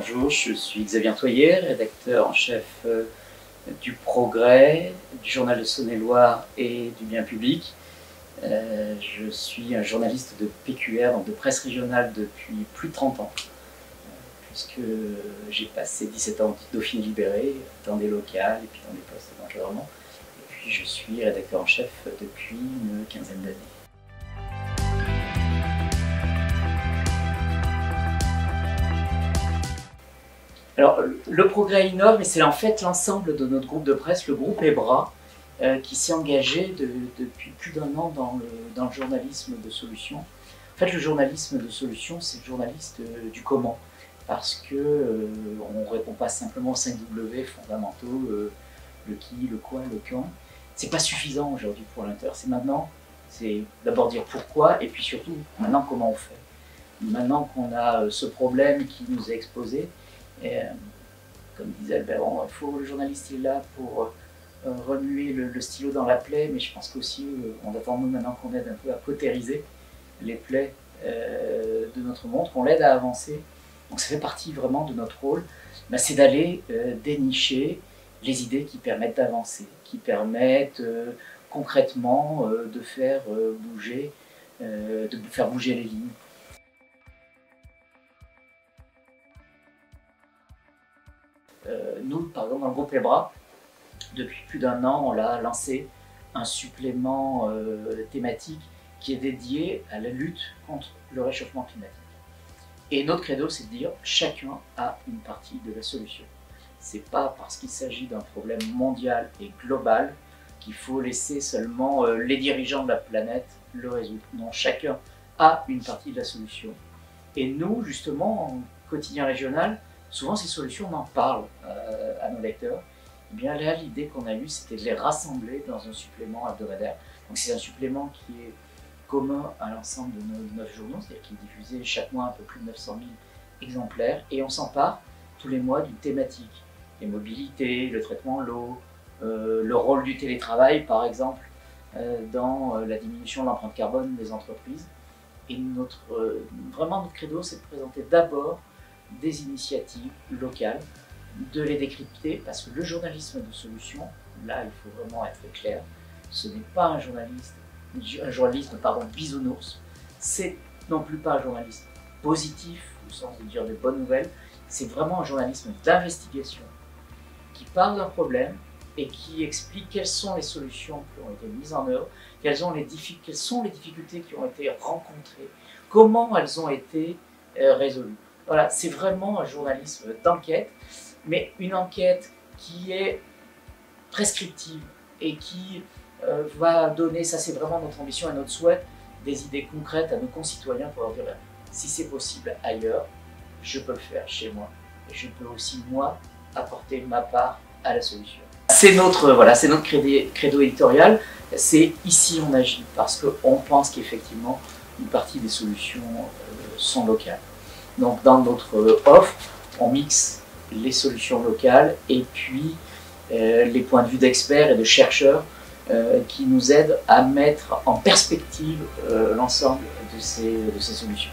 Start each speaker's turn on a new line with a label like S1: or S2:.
S1: Bonjour, je suis Xavier Toyer, rédacteur en chef du Progrès, du Journal de Saône-et-Loire et du Bien Public. Je suis un journaliste de PQR, donc de presse régionale, depuis plus de 30 ans, puisque j'ai passé 17 ans au Dauphiné Libéré, dans des locales et puis dans des postes d'encadrement. Et puis je suis rédacteur en chef depuis une quinzaine d'années. Alors, le Progrès innove, mais c'est en fait l'ensemble de notre groupe de presse, le groupe EBRA, qui s'est engagé depuis plus d'1 an dans le journalisme de solution. En fait, le journalisme de solution, c'est le journaliste du comment, parce qu'on ne répond pas simplement aux 5 W fondamentaux, le qui, le quoi, le quand. C'est pas suffisant aujourd'hui pour l'inter. C'est maintenant, c'est d'abord dire pourquoi, et puis surtout, maintenant, comment on fait. Maintenant qu'on a ce problème qui nous est exposé, et, comme disait Albert, le journaliste est là pour remuer le stylo dans la plaie, mais je pense qu'aussi on attend nous maintenant qu'on aide un peu à cautériser les plaies de notre monde, qu'on l'aide à avancer. Donc ça fait partie vraiment de notre rôle, c'est d'aller dénicher les idées qui permettent d'avancer, qui permettent concrètement de faire bouger les lignes. Nous, par exemple, dans le groupe EBRA, depuis plus d'1 an, on a lancé un supplément thématique qui est dédié à la lutte contre le réchauffement climatique. Et notre credo, c'est de dire chacun a une partie de la solution. C'est pas parce qu'il s'agit d'un problème mondial et global qu'il faut laisser seulement les dirigeants de la planète le résoudre. Non, chacun a une partie de la solution. Et nous, justement, en quotidien régional, souvent ces solutions, on en parle à nos lecteurs. Et bien là, l'idée qu'on a eue, c'était de les rassembler dans un supplément hebdomadaire. Donc c'est un supplément qui est commun à l'ensemble de nos 9 journaux, c'est-à-dire qui est diffusé chaque mois un peu plus de 900 000 exemplaires. Et on s'empare tous les mois d'une thématique. Les mobilités, le traitement de l'eau, le rôle du télétravail, par exemple, dans la diminution de l'empreinte carbone des entreprises. Et vraiment notre credo, c'est de présenter d'abord des initiatives locales, de les décrypter, parce que le journalisme de solution, là il faut vraiment être clair, ce n'est pas un journalisme bisounours, c'est non plus pas un journalisme positif, au sens de dire de bonnes nouvelles, c'est vraiment un journalisme d'investigation qui parle d'un problème et qui explique quelles sont les solutions qui ont été mises en œuvre, quelles sont les difficultés qui ont été rencontrées, comment elles ont été résolues. Voilà, c'est vraiment un journalisme d'enquête, mais une enquête qui est prescriptive et qui va donner, ça c'est vraiment notre ambition et notre souhait, des idées concrètes à nos concitoyens pour leur dire si c'est possible ailleurs, je peux le faire chez moi. Et je peux aussi, moi, apporter ma part à la solution. C'est notre credo éditorial, c'est ici on agit, parce qu'on pense qu'effectivement, une partie des solutions sont locales. Donc dans notre offre, on mixe les solutions locales et puis les points de vue d'experts et de chercheurs qui nous aident à mettre en perspective l'ensemble de ces solutions.